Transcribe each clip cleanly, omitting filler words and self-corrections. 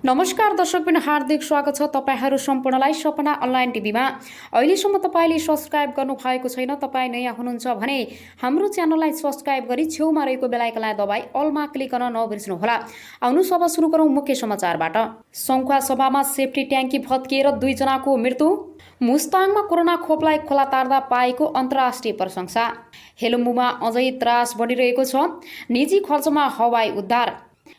नमस्कार दर्शकबिन हार्दिक स्वागत छ तपाईहरू सम्पूर्णलाई सपना अनलाइन टिभीमा। अहिलेसम्म तपाईले सब्स्क्राइब गर्नु भएको छैन, तपाई नयाँ हुनुहुन्छ भने हाम्रो च्यानललाई सब्स्क्राइब गरी छेउमा रहेको बेल आइकनलाई दबाई अलमा क्लिक गर्न नबिर्सनुहोला। आउनुहोस् अब सुरु गरौँ मुख्य समाचारबाट। सङ्खुवा सभामा सेफ्टी ट्याङ्की भत्किएर 2 जनाको मृत्यु। मुस्ताङमा कोरोना खोपलाई खोला तार्दा पाएको अन्तर्राष्ट्रिय प्रशंसा। हेलम्बुमा अझै त्रास बढिरहेको छ, निजी खर्चमा हवाई उद्धार।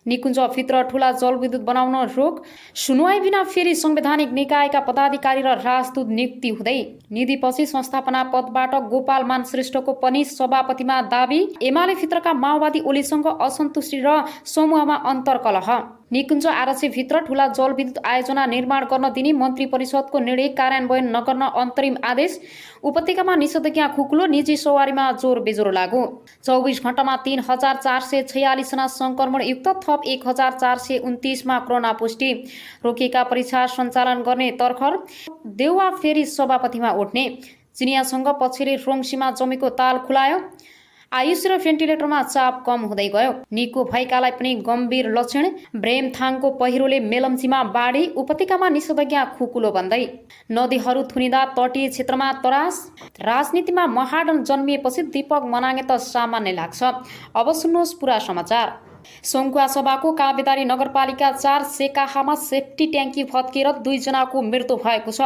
निकुञ्जभित्र ठूला जलविद्युत बनाउन रोक। सुनवाई बिना फेरि संवैधानिक निकायका पदाधिकारी र राजदूत नियुक्ति हुँदै। निधिपछि संस्थापना पदबाट गोपाल मान श्रेष्ठको पनि सभापतिमा दाबी। एमाले भित्रका माओवादी ओलीसँग असन्तुष्टि र समूहमा अन्तर्कलह। निकुञ्ज आरक्षीभित्र ठूला जलविद्युत आयोजना निर्माण गर्न दिने मन्त्री परिषदको निर्णय कार्यान्वयन नगर्न अन्तरिम आदेश। उपत्यकामा निषेधाज्ञा खुकुलो, निजी सवारीमा जोर बेजोर लागू। 24 घण्टामा 3446 जना संक्रमण युक्त, थप 1429 मा कोरोना पुष्टि। रोकिएका परीक्षा सञ्चालन गर्ने तर्खर। देउवा फेरि सभापतिमा उठ्ने। चिनियासँग पछिल्लो रोङ्सीमा जमेको ताल खुलायो। आयुष र भेन्टिलेटरमा चाप कम हुँदै गयो। निको भएकालाई पनि गम्भीर लक्षण। ब्रेमथाङको पहिरोले मेलम्चीमा बाढी। उपत्यकामा निषेधाज्ञा खुकुलो बन्दै। नदीहरू थुनिँदा तटीय क्षेत्रमा तरास। राजनीतिमा महाडन जन्मिएपछि दीपक मनाङे त सामान्य लाग्छ। अब सुन्नुहोस् पुरा समाचार। सङ्खुवा सभाको काबेदारी नगरपालिका 4 सेकाहामा सेफ्टी ट्याङ्की भत्किएर 2 जनाको मृत्यु भएको छ।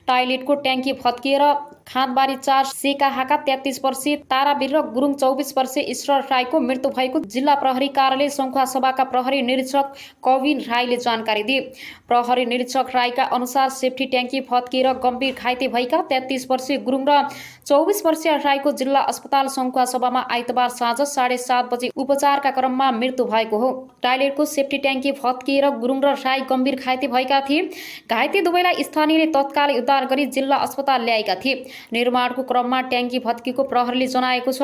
टाइलेटको ट्याङ्की भत्किएर खाँदबारी 4 सेकाहाका 33 वर्षीय तारावीर र गुरुङ 24 वर्षीय ईश्वर राईको मृत्यु भएको जिल्ला प्रहरी कार्यालय सङ्खुवा सभाका प्रहरी निरीक्षक कविन राईले जानकारी दिए। प्रहरी निरीक्षक राईका अनुसार सेफ्टी ट्याङ्की भत्किएर गम्भीर घाइते भएका 33 वर्षीय गुरुङ र 24 वर्षीय राईको जिल्ला अस्पताल सङ्खुवा सभामा आइतबार साँझ 7:30 बजे उपचारका क्रममा मृत्यु भएको हो। टाइलेटको सेफ्टी ट्याङ्की भत्किएर गुरुङ र राई गम्भीर घाइते भएका थिए। घाइते दुवैलाई स्थानीयले तत्कालै उद्धार गरी जिल्ला अस्पताल ल्याएका थिए। निर्माणको क्रममा ट्याङ्की भत्किएको प्रहरीले जनाएको छ।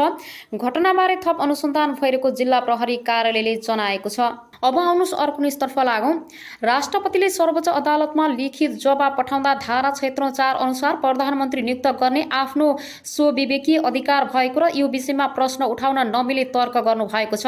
घटनाबारे थप अनुसन्धान भइरहेको जिल्ला प्रहरी कार्यालयले जनाएको छ। अब आउनुहोस् अर्को न्युजतर्फ लागौँ। राष्ट्रपतिले सर्वोच्च अदालतमा लिखित जवाब पठाउँदा धारा 4 अनुसार प्रधानमन्त्री नियुक्त गर्ने आफ्नो स्वविवेकी अधिकार भएको र यो विषयमा प्रश्न उठाउन नमिले तर्क गर्नु भएको छ।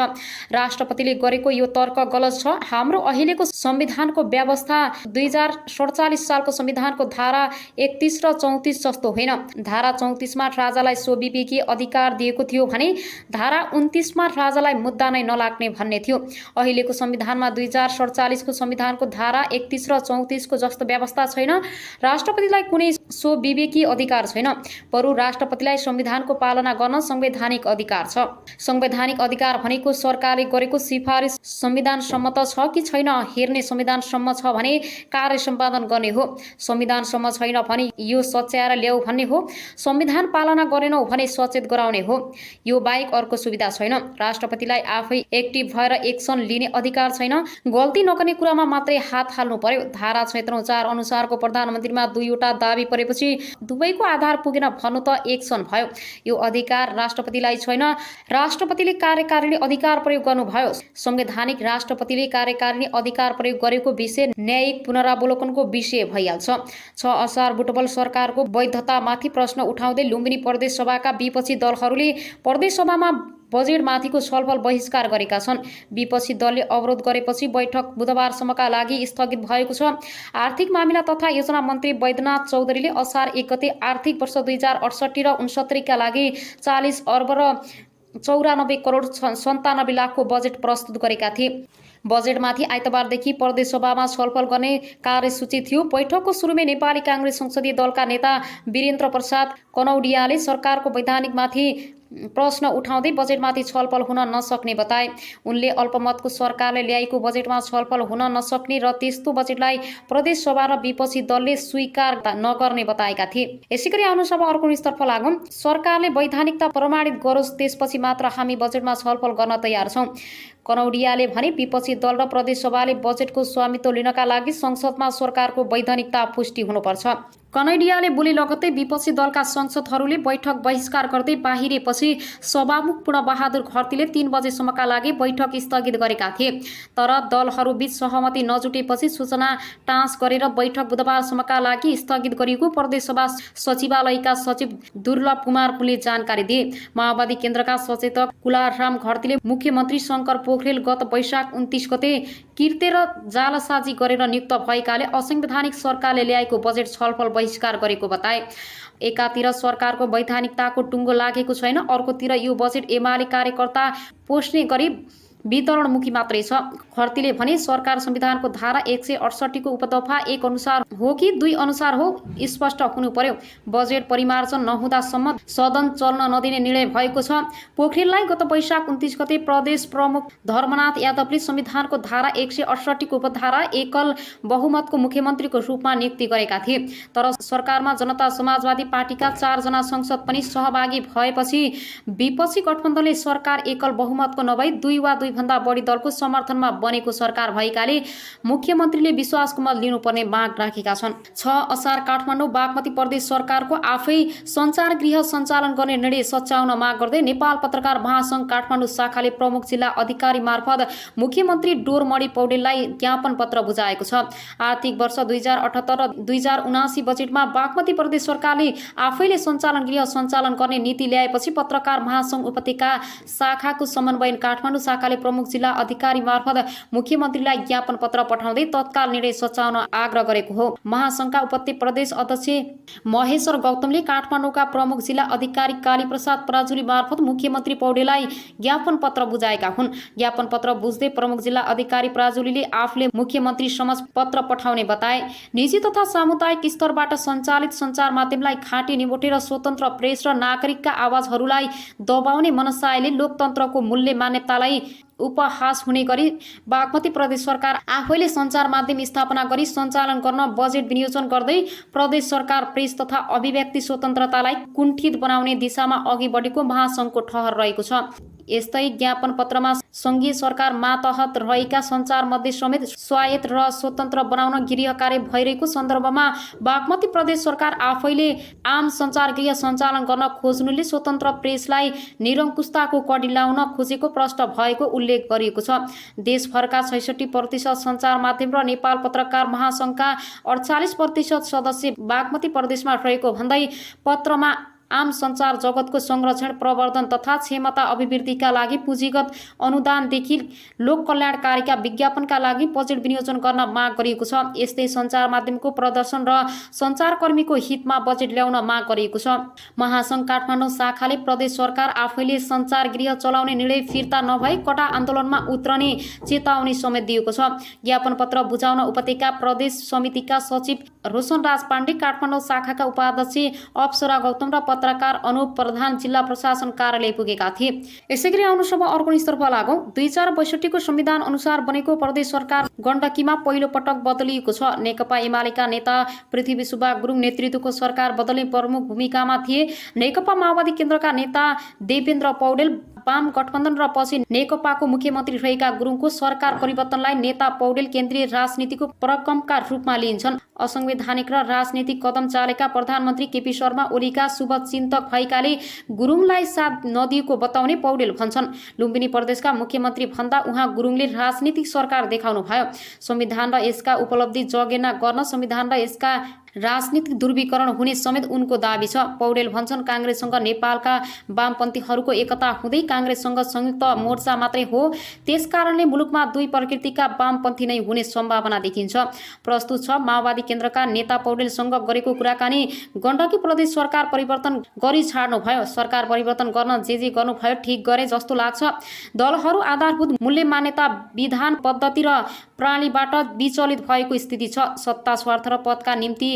राष्ट्रपतिले गरेको यो तर्क गलत छ। हाम्रो अहिलेको संविधानको व्यवस्था 2047 सालको संविधानको धारा 31 र 34 जस्तो होइन। धारा 34 मा राजालाई स्वविवेकी अधिकार दिएको थियो भने धारा 29 मा राजालाई मुद्दा नै नलाग्ने भन्ने थियो। अहिलेको संविधानमा 2047 को संविधानको धारा 31 र 34 को जस्तो व्यवस्था छैन। राष्ट्रपतिलाई कुनै स्वविवेकी अधिकार छैन। बरु राष्ट्रपतिलाई संविधानको पालना गर्न संवैधानिक अधिकार छ। संवैधानिक अधिकार भनेको सरकारले गरेको सिफारिस संविधान सम्मत छ कि छैन हेर्ने, संविधान सम्मत छ भने कार्य सम्पादन गर्ने हो, संविधान सम्मत छैन भने यो सच्याएर ल्याऊ भन्ने हो, संविधान पालना गरेनौ भने सचेत गराउने हो। यो बाहेक अर्को सुविधा छैन। राष्ट्रपतिलाई आफै एक्टिभ भएर एक्सन लिने अधिकार छैन। गल्ती नगर्ने कुरामा मात्रै हात हाल्नु पर्यो। धारा 4 अनुसारको प्रधानमन्त्रीमा 2वटा दाबी परेपछि दुवैको आधार पुगेन भन्नु त एक्सन भयो। यो अधिकार राष्ट्रपतिलाई छैन। राष्ट्रपतिले कार्यकारिणी अधिकार प्रयोग गर्नुभयो। संवैधानिक राष्ट्रपतिले कार्यकारिणी अधिकार प्रयोग गरेको विषय न्यायिक पुनरावलोकनको विषय भइहाल्छ। 6 असार बुटबल सरकारको वैधतामाथि प्रश्न उठाउँदै लुम्बिनी प्रदेश सभाका विपक्षी दलहरूले प्रदेश सभामा बजेटमाथिको छलफल बहिष्कार गरेका छन्। विपक्षी दलले अवरोध गरेपछि बैठक बुधबारसम्मका लागि स्थगित भएको छ। आर्थिक मामिला तथा योजना मन्त्री वैद्यनाथ चौधरीले असार 1 गते आर्थिक वर्ष 2068 र 69 का लागि 40 अर्ब र 94 करोड 97 लाखको बजेट प्रस्तुत गरेका थिए। बजेटमाथि आइतबारदेखि प्रदेश सभामा छलफल गर्ने कार्यसूची थियो। बैठकको सुरुमै नेपाली काङ्ग्रेस संसदीय दलका नेता वीरेन्द्र प्रसाद कनौडियाले सरकारको वैधानिकमाथि प्रश्न उठाउँदै बजेटमाथि छलफल हुन नसक्ने बताए। उनले अल्पमतको सरकारले ल्याएको बजेटमा छलफल हुन नसक्ने र त्यस्तो बजेटलाई प्रदेश सभा र विपक्षी दलले स्वीकार नगर्ने बताएका थिए। यसैगरी आउनुहोस् अब अर्को न्युजतर्फ लागौँ। सरकारले वैधानिकता प्रमाणित गरोस्, त्यसपछि मात्र हामी बजेटमा छलफल गर्न तयार छौँ। कनौडियाले भने विपक्षी दल र प्रदेश सभाले बजेटको स्वामित्व लिनका लागि संसदमा सरकारको वैधानिकता पुष्टि हुनुपर्छ। कनौडियाले बोली लगत्तै विपक्षी दलका सांसदहरूले बैठक बहिष्कार गर्दै बाहिरिएपछि सभामुख पूर्णबहादुर घरतीले 3 बजेसम्मका लागि बैठक स्थगित गरेका थिए। तर दलहरूबीच सहमति नजुटेपछि सूचना टाँस गरेर बैठक बुधबारसम्मका लागि स्थगित गरिएको प्रदेश सभा सचिवालयका सचिव दुर्लभ कुमार पुनले जानकारी दिए। माओवादी केन्द्रका सचेतक कुलाराम घरतीले मुख्यमन्त्री शंकर पोखरेल गत वैशाख 29 गते किर्ते र जालसाजी गरेर नियुक्त भएकाले असंवैधानिक सरकारले ल्याएको बजेट छलफल बहिष्कार गरेको बताए। एकातिर सरकारको वैधानिकताको टुङ्गो लागेको छैन, अर्कोतिर यो बजेट एमाले कार्यकर्ता पोष्ने गरी वितरणमुखी मात्रै छ। खर्तीले भने सरकार संविधानको धारा 168 को उपदफा 1 अनुसार हो कि 2 अनुसार हो स्पष्ट हुनु पर्यो। बजेट परिमार्जन नहुँदासम्म सदन चल्न नदिने निर्णय भएको छ। पोखरेललाई गत वैशाख 29 गते प्रदेश प्रमुख धर्मनाथ यादवले संविधानको धारा 168 को उपधारा एकल बहुमतको मुख्यमन्त्रीको रूपमा नियुक्ति गरेका थिए। तर सरकारमा जनता समाजवादी पार्टीका 4 जना संसद पनि सहभागी भएपछि विपक्षी गठबन्धनले सरकार एकल बहुमतको नभई 2 वा 2 भन्दा बढी दलको समर्थनमा बनेको सरकार भएकाले मुख्यमन्त्रीले विश्वासको मत लिनुपर्ने माग राखेका छन्। 6 असार काठमाडौँ बागमती प्रदेश सरकारको आफै सञ्चार गृह सञ्चालन गर्ने निर्णय सच्याउन माग गर्दै नेपाल पत्रकार महासंघ काठमाडौँ शाखाले प्रमुख जिल्ला अधिकारी मार्फत मुख्यमन्त्री डोरमणि पौडेललाई ज्ञापन पत्र बुझाएको छ। आर्थिक वर्ष 2078 र 2079 बजेटमा बागमती प्रदेश सरकारले आफैले सञ्चालन गृह सञ्चालन गर्ने नीति ल्याएपछि पत्रकार महासंघ उपत्यका शाखाको समन्वयन काठमाडौँ शाखाले प्रमुख जिल्ला अधिकारी मार्फत मुख्यमन्त्रीलाई ज्ञापन पत्र पठाउँदै तत्काल निर्णय सच्याउन आग्रह गरेको हो। महासंघका उपत्यका प्रदेश अध्यक्ष महेश्वर गौतमले काठमाडौँका प्रमुख जिल्ला अधिकारी कालीप्रसाद पराजुली मार्फत मुख्यमन्त्री पौडेललाई ज्ञापन पत्र बुझाएका हुन्। ज्ञापन पत्र बुझ्दै प्रमुख जिल्ला अधिकारी पराजुलीले आफूले मुख्यमन्त्री समक्ष पत्र पठाउने बताए। निजी तथा सामुदायिक स्तरबाट सञ्चालित सञ्चार माध्यमलाई खाँटी निबोटेर स्वतन्त्र प्रेस र नागरिकका आवाजहरूलाई दबाउने मनसायले लोकतन्त्रको मूल्य मान्यतालाई उपहास हुने गरी बागमती प्रदेश सरकार आफैले सञ्चार माध्यम स्थापना गरी सञ्चालन गर्न बजेट विनियोजन गर्दै प्रदेश सरकार प्रेस तथा अभिव्यक्ति स्वतन्त्रतालाई कुण्ठित बनाउने दिशामा अघि बढेको महासंघको ठहर रहेको छ। यस्तै ज्ञापन पत्रमा संघीय सरकार मातहत रहेका सञ्चार मध्ये समेत स्वायत्त र स्वतन्त्र बनाउन गृह कार्य भइरहेको सन्दर्भमा बागमती प्रदेश सरकार आफैले आम सञ्चार गृह सञ्चालन गर्न खोज्नुले स्वतन्त्र प्रेसलाई निरङ्कुशताको कडी लाउन खोजेको प्रश्न भएको उल्लेख गरिएको छ। देशभरका 66% सञ्चार माध्यम र नेपाल पत्रकार महासंघका 48% सदस्य बागमती प्रदेशमा रहेको भन्दै पत्रमा आम सञ्चार जगतको संरक्षण प्रवर्धन तथा क्षमता अभिवृद्धिका लागि पुँजीगत अनुदानदेखि लोक कल्याणकारीका विज्ञापनका लागि बजेट विनियोजन गर्न माग गरिएको छ। यस्तै सञ्चार माध्यमको प्रदर्शन र सञ्चारकर्मीको हितमा बजेट ल्याउन माग गरिएको छ। महासंघ काठमाडौँ शाखाले प्रदेश सरकार आफैले सञ्चार गृह चलाउने निर्णय फिर्ता नभई कडा आन्दोलनमा उत्रने चेतावनी समेत दिएको छ। ज्ञापन पत्र बुझाउन उपत्यका प्रदेश समितिका सचिव रोशनराज पाण्डे, काठमाडौँ शाखाका उपाध्यक्ष अप्सरा गौतम र पत्रकार अनुप प्रधान जिल्ला प्रशासन कार्यालय पुगेका थिए। यसैगरी आउनुसम्म अर्को स्तरफ लागौं। 2062 को संविधान अनुसार बनेको प्रदेश सरकार गण्डकीमा पहिलो पटक बदलिएको छ। नेकपा एमालेका नेता पृथ्वी सुब्बा गुरुङ नेतृत्वको सरकार बदल्ने प्रमुख भूमिकामा थिए। नेकपा माओवादी केन्द्रका नेता देवेन्द्र पौडेल, वाम गठबन्धन र पछि नेकपाको मुख्यमन्त्री रहेका गुरुङको सरकार परिवर्तनलाई नेता पौडेल केन्द्रीय राजनीतिको प्रकम्पका रूपमा लिन्छन्। असंवैधानिक र राजनीतिक कदम चालेका प्रधानमन्त्री केपी शर्मा ओलीका शुभचिन्तक भएकाले गुरुङलाई साथ नदिएको बताउने पौडेल भन्छन्। लुम्बिनी प्रदेशका मुख्यमन्त्री भन्दा उहाँ गुरुङले राजनीतिक सरकार देखाउनु भयो। संविधान र यसका उपलब्धि जगेर्ना गर्न संविधान र यसका राजनीतिक ध्रुवीकरण हुने समेत उनको दाबी छ। पौडेल भन्छन्, काङ्ग्रेससँग नेपालका वामपन्थीहरूको एकता हुँदै काङ्ग्रेससँग संयुक्त मोर्चा मात्रै हो, त्यसकारणले मुलुकमा दुई प्रकृतिका वामपन्थी नै हुने सम्भावना देखिन्छ। प्रस्तुत छ माओवादी केन्द्रका नेता पौडेलसँग गरेको कुराकानी। गण्डकी प्रदेश सरकार परिवर्तन गरी छाड्नु भयो। सरकार परिवर्तन गर्न जे गर्नुभयो ठिक गरे जस्तो लाग्छ। दलहरू आधारभूत मूल्य मान्यता विधान पद्धति र प्रणालीबाट विचलित भएको स्थिति छ। सत्ता स्वार्थ र पदका निम्ति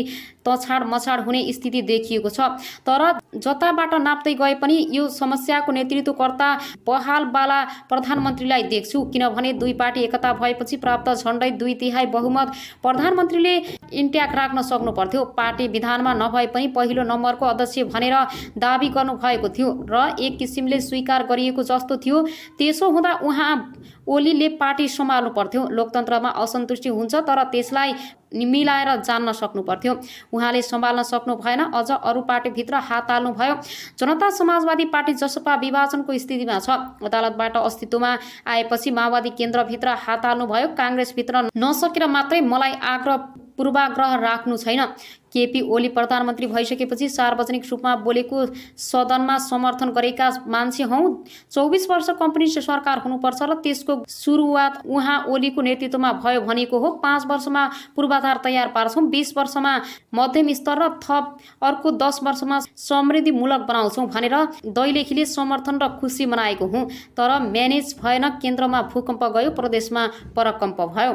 तछाड मछाड हुने स्थिति देखिएको छ। तर जताबाट नाप्दै गए पनि यो समस्याको नेतृत्वकर्ता बहालवाला प्रधानमन्त्रीलाई देख्छु, किनभने दुई पार्टी एकता भएपछि प्राप्त झण्डै 2/3 बहुमत प्रधानमन्त्रीले इन्ट्याक राख्न सक्नु पर्थ्यो। पार्टी विधानमा नभए पनि पहिलो नम्बरको अध्यक्ष भनेर दाबी गर्नुभएको थियो र एक किसिमले स्वीकार गरिएको जस्तो थियो। त्यसो हुँदा उहाँ ओलीले पार्टी सम्हाल्नु पर्थ्यो। लोकतन्त्रमा असन्तुष्टि हुन्छ, तर त्यसलाई मिलाएर जान्न सक्नु पर्थ्यो। उहाँले सम्हाल्न सक्नु भएन, अझ अरू पार्टीभित्र हात हाल्नु भयो। जनता समाजवादी पार्टी जसपा विभाजनको स्थितिमा छ। अदालतबाट अस्तित्वमा आएपछि माओवादी केन्द्रभित्र हात हाल्नु भयो। काङ्ग्रेसभित्र नसकेर मात्रै मलाई पूर्वाग्रह राख्नु छैन। केपी ओली प्रधानमन्त्री भइसकेपछि सार्वजनिक रूपमा बोलेको सदनमा समर्थन गरेका मान्छे हौ। 24 वर्ष कम्युनिस्ट सरकार हुनुपर्छ र त्यसको सुरुवात उहाँ ओलीको नेतृत्वमा भयो भनेको हो। 5 वर्षमा पूर्वाधार तयार पार्छौँ, 20 वर्षमा मध्यम स्तर र थप अर्को 10 वर्षमा समृद्धिमूलक बनाउँछौँ भनेर दैलेखीले समर्थन र खुसी मनाएको हुँ। तर म्यानेज भएन, केन्द्रमा भूकम्प गयो, प्रदेशमा परकम्प भयो।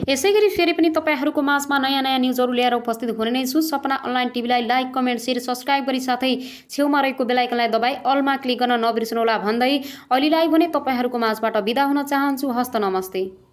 यसैगरी फेरि पनि तपाईँहरूको माझमा नयाँ नयाँ न्युजहरू ल्याएर उपस्थित हुने नै छु। सपना अनलाइन टिभीलाई लाइक, कमेन्ट, शेयर, सब्सक्राइब गरी साथै छेउमा रहेको बेल आइकनलाई दबाई अलमा क्लिक गर्न नबिर्सनुहोला भन्दै अहिलेलाई भने तपाईँहरूको माझबाट बिदा हुन चाहन्छु। हस्त नमस्ते।